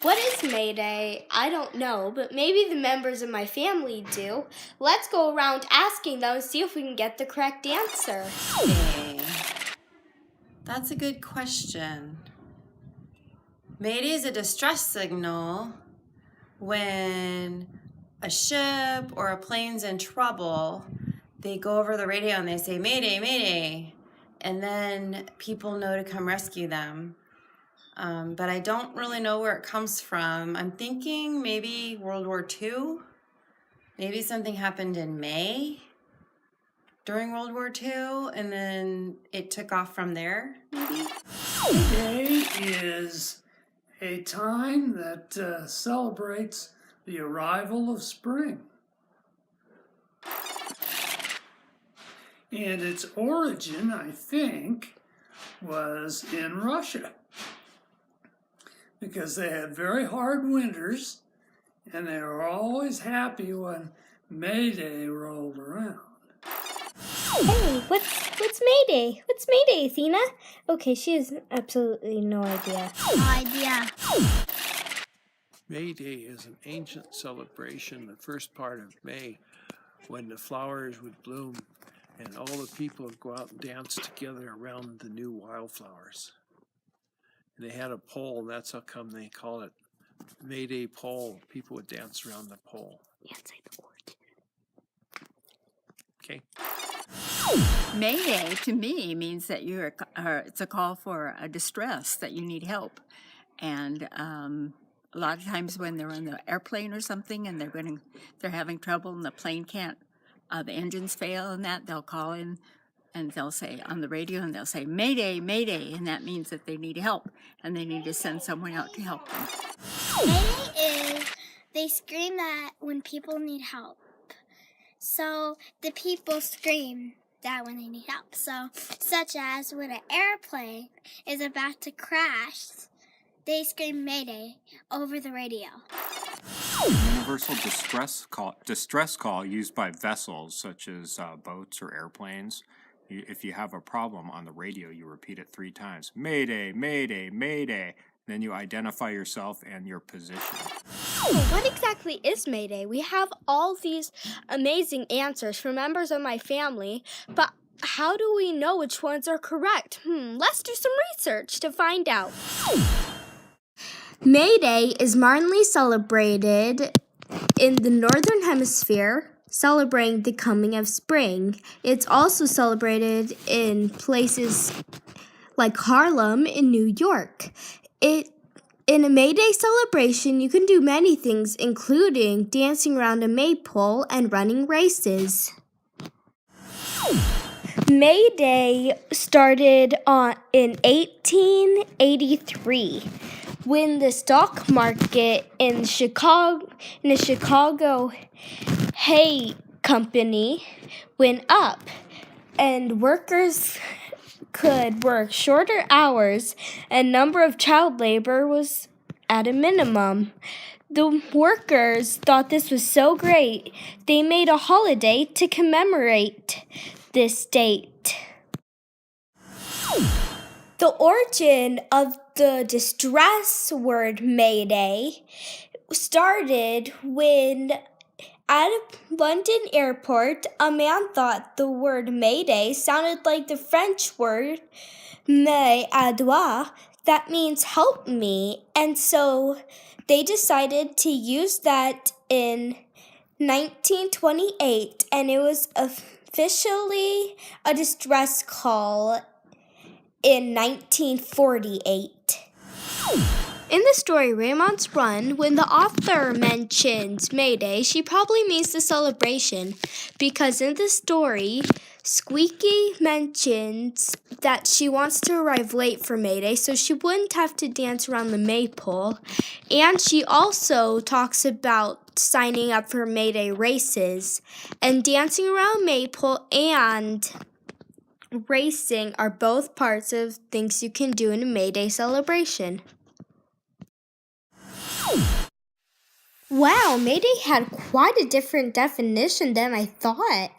What is May Day? I don't know, but maybe the members of my family do. Let's go around asking them and see if we can get the correct answer. Okay. That's a good question. Mayday is a distress signal when a ship or a plane's in trouble. They go over the radio and they say, Mayday, Mayday, and then people know to come rescue them. But I don't really know where it comes from. I'm thinking maybe World War II. Maybe something happened in May during World War II, and then it took off from there, maybe? May is a time that celebrates the arrival of spring. And its origin, I think, was in Russia, because they had very hard winters and they were always happy when May Day rolled around. Hey, what's May Day? What's May Day, Athena? Okay, she has absolutely no idea. No idea. May Day is an ancient celebration, the first part of May, when the flowers would bloom and all the people would go out and dance together around the new wildflowers. And they had a pole, and that's how come they call it May Day pole. People would dance around the pole. Say the word. Okay. May Day to me means that it's a call for a distress, that you need help. And a lot of times when they're on the airplane or something and they're having trouble and the plane can't, the engines fail and that, they'll call in and they'll say on the radio and they'll say, Mayday, Mayday, and that means that they need help and they need to send someone out to help them. Mayday is, they scream that when people need help. So the people scream that when they need help. So, such as when an airplane is about to crash, they scream Mayday over the radio. Universal distress call used by vessels such as boats or airplanes. If you have a problem on the radio, you repeat it 3 times. Mayday, Mayday, Mayday. Then you identify yourself and your position. What exactly is May Day? We have all these amazing answers from members of my family, but how do we know which ones are correct? Let's do some research to find out. May Day is modernly celebrated in the Northern Hemisphere, celebrating the coming of spring. It's also celebrated in places like Harlem in New York. In a May Day celebration, you can do many things, including dancing around a maypole and running races. May Day started in 1883 when the stock market in the Chicago Hay Company went up and workers could work shorter hours and number of child labor was at a minimum. The workers thought this was so great, they made a holiday to commemorate this date. The origin of the distress word Mayday started when at a London airport, a man thought the word Mayday sounded like the French word m'aider, that means help me, and so they decided to use that in 1928, and it was officially a distress call in 1948. In the story Raymond's Run, when the author mentions May Day, she probably means the celebration, because in the story, Squeaky mentions that she wants to arrive late for May Day so she wouldn't have to dance around the maypole, and she also talks about signing up for May Day races, and dancing around maypole and racing are both parts of things you can do in a May Day celebration. Wow, May Day had quite a different definition than I thought.